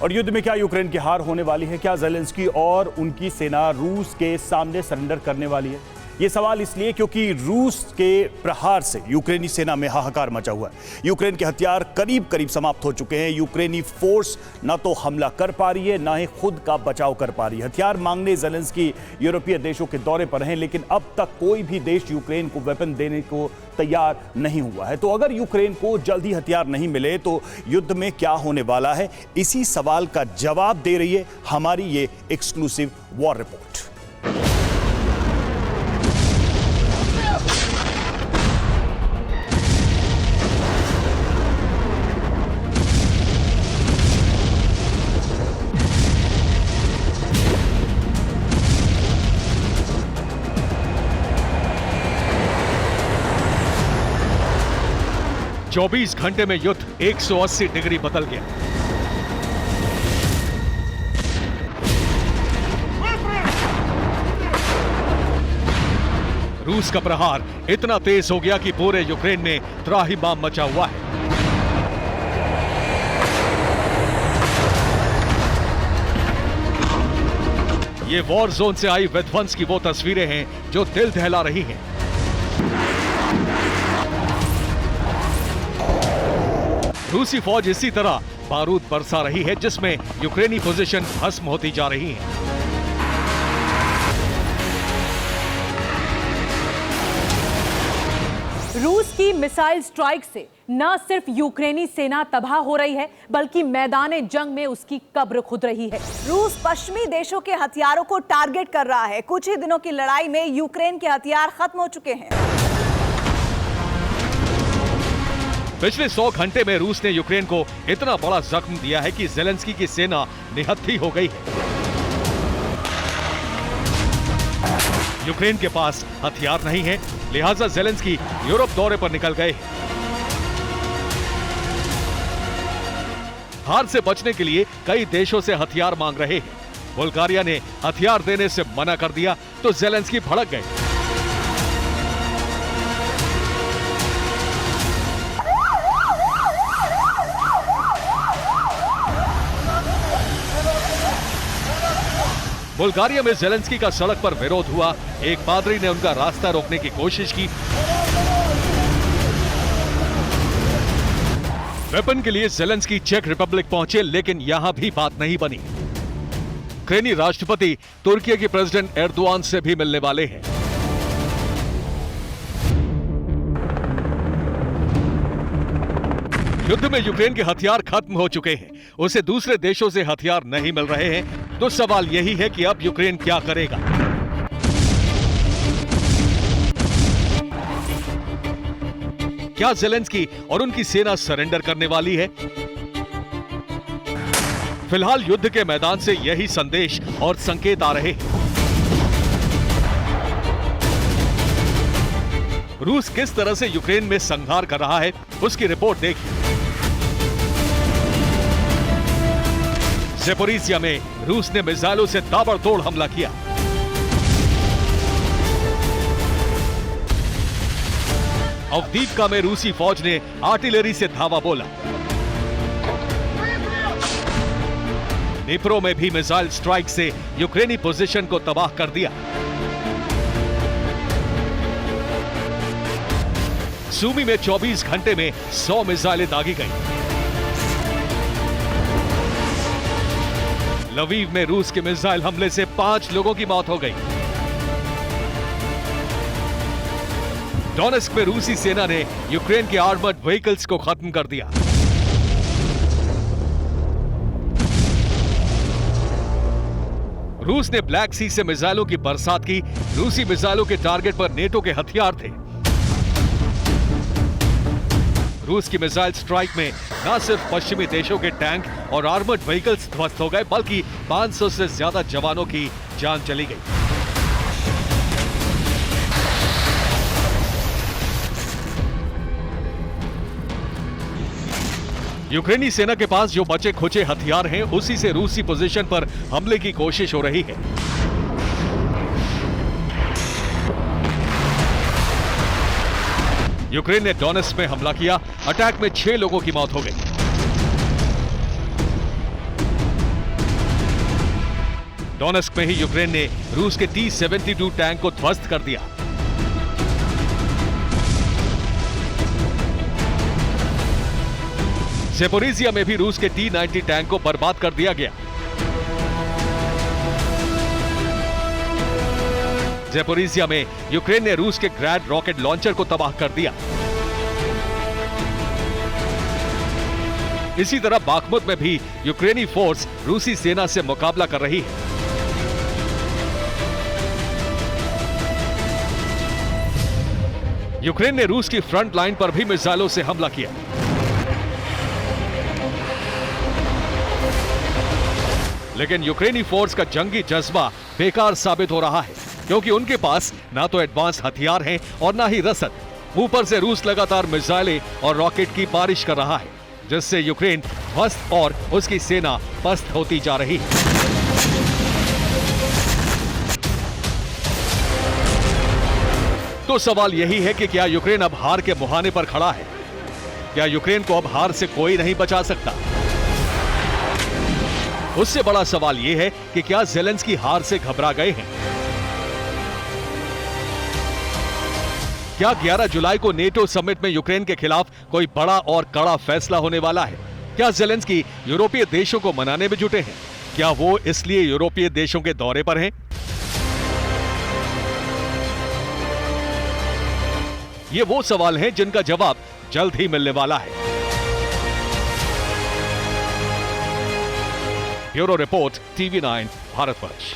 और युद्ध में क्या यूक्रेन की हार होने वाली है? क्या ज़ेलेंस्की और उनकी सेना रूस के सामने सरेंडर करने वाली है? ये सवाल इसलिए क्योंकि रूस के प्रहार से यूक्रेनी सेना में हाहाकार मचा हुआ है। यूक्रेन के हथियार करीब करीब समाप्त हो चुके हैं। यूक्रेनी फोर्स ना तो हमला कर पा रही है, ना ही खुद का बचाव कर पा रही है। हथियार मांगने ज़ेलेंस्की यूरोपीय देशों के दौरे पर हैं, लेकिन अब तक कोई भी देश यूक्रेन को वेपन देने को तैयार नहीं हुआ है। तो अगर यूक्रेन को जल्दी हथियार नहीं मिले तो युद्ध में क्या होने वाला है? इसी सवाल का जवाब दे रही है हमारी ये एक्सक्लूसिव वॉर रिपोर्ट। चौबीस घंटे में युद्ध 180 डिग्री बदल गया। रूस का प्रहार इतना तेज हो गया कि पूरे यूक्रेन में त्राहिमाम मचा हुआ है। ये वॉर जोन से आई विध्वंस की वो तस्वीरें हैं जो दिल दहला रही हैं। रूसी फौज इसी तरह बारूद बरसा रही है, जिसमें यूक्रेनी पोजीशन भस्म होती जा रही है। रूस की मिसाइल स्ट्राइक से न सिर्फ यूक्रेनी सेना तबाह हो रही है, बल्कि मैदान जंग में उसकी कब्र खुद रही है। रूस पश्चिमी देशों के हथियारों को टारगेट कर रहा है। कुछ ही दिनों की लड़ाई में यूक्रेन के हथियार खत्म हो चुके हैं। पिछले 100 घंटे में रूस ने यूक्रेन को इतना बड़ा जख्म दिया है कि ज़ेलेंस्की की सेना निहत्थी हो गई है। यूक्रेन के पास हथियार नहीं है, लिहाजा ज़ेलेंस्की यूरोप दौरे पर निकल गए। हार से बचने के लिए कई देशों से हथियार मांग रहे हैं। बुल्गारिया ने हथियार देने से मना कर दिया तो ज़ेलेंस्की भड़क गए। बुल्गारिया में ज़ेलेंस्की का सड़क पर विरोध हुआ। एक पादरी ने उनका रास्ता रोकने की कोशिश की। वेपन के लिए ज़ेलेंस्की चेक रिपब्लिक पहुंचे, लेकिन यहां भी बात नहीं बनी। यूक्रेनी राष्ट्रपति तुर्की के प्रेसिडेंट एर्दोआन से भी मिलने वाले हैं। युद्ध में यूक्रेन के हथियार खत्म हो चुके हैं, उसे दूसरे देशों से हथियार नहीं मिल रहे हैं। तो सवाल यही है कि अब यूक्रेन क्या करेगा? क्या ज़ेलेंस्की और उनकी सेना सरेंडर करने वाली है? फिलहाल युद्ध के मैदान से यही संदेश और संकेत आ रहे हैं। रूस किस तरह से यूक्रेन में संहार कर रहा है, उसकी रिपोर्ट देखिए। ज़ेपोरिजिया में रूस ने मिसाइलों से ताबड़तोड़ हमला किया। अवदीवका में रूसी फौज ने आर्टिलरी से धावा बोला। निप्रो में भी मिसाइल स्ट्राइक से यूक्रेनी पोजीशन को तबाह कर दिया। सूमी में 24 घंटे में 100 मिसाइलें दागी गई। लवीव में रूस के मिसाइल हमले से 5 लोगों की मौत हो गई। डोनेस्क में रूसी सेना ने यूक्रेन के आर्मर्ड व्हीकल्स को खत्म कर दिया। रूस ने ब्लैक सी से मिसाइलों की बरसात की। रूसी मिसाइलों के टारगेट पर नेटो के हथियार थे। रूस की मिसाइल स्ट्राइक में न सिर्फ पश्चिमी देशों के टैंक और आर्मर्ड व्हीकल्स ध्वस्त हो गए, बल्कि 500 से ज्यादा जवानों की जान चली गई। यूक्रेनी सेना के पास जो बचे खुचे हथियार हैं, उसी से रूसी पोजीशन पर हमले की कोशिश हो रही है। यूक्रेन ने डोनेस्क में हमला किया। अटैक में 6 लोगों की मौत हो गई। डोनेस्क में ही यूक्रेन ने रूस के T-72 टैंक को ध्वस्त कर दिया। ज़ेपोरिजिया में भी रूस के T-90 टैंक को बर्बाद कर दिया गया। ज़ेपोरिजिया में यूक्रेन ने रूस के ग्रैड रॉकेट लॉन्चर को तबाह कर दिया। इसी तरह बाखमुत में भी यूक्रेनी फोर्स रूसी सेना से मुकाबला कर रही है। यूक्रेन ने रूस की फ्रंट लाइन पर भी मिसाइलों से हमला किया। लेकिन यूक्रेनी फोर्स का जंगी जज्बा बेकार साबित हो रहा है, क्योंकि उनके पास ना तो एडवांस हथियार हैं और ना ही रसद। ऊपर से रूस लगातार मिसाइलें और रॉकेट की बारिश कर रहा है, जिससे यूक्रेन ध्वस्त और उसकी सेना पस्त होती जा रही है। तो सवाल यही है कि क्या यूक्रेन अब हार के मुहाने पर खड़ा है? क्या यूक्रेन को अब हार से कोई नहीं बचा सकता? उससे बड़ा सवाल यह है कि क्या ज़ेलेंस्की हार से घबरा गए हैं? क्या 11 जुलाई को नेटो समिट में यूक्रेन के खिलाफ कोई बड़ा और कड़ा फैसला होने वाला है? क्या ज़ेलेंस्की यूरोपीय देशों को मनाने में जुटे हैं? क्या वो इसलिए यूरोपीय देशों के दौरे पर हैं? ये वो सवाल हैं जिनका जवाब जल्द ही मिलने वाला है। Bureau report, TV9 Bharatvarsh.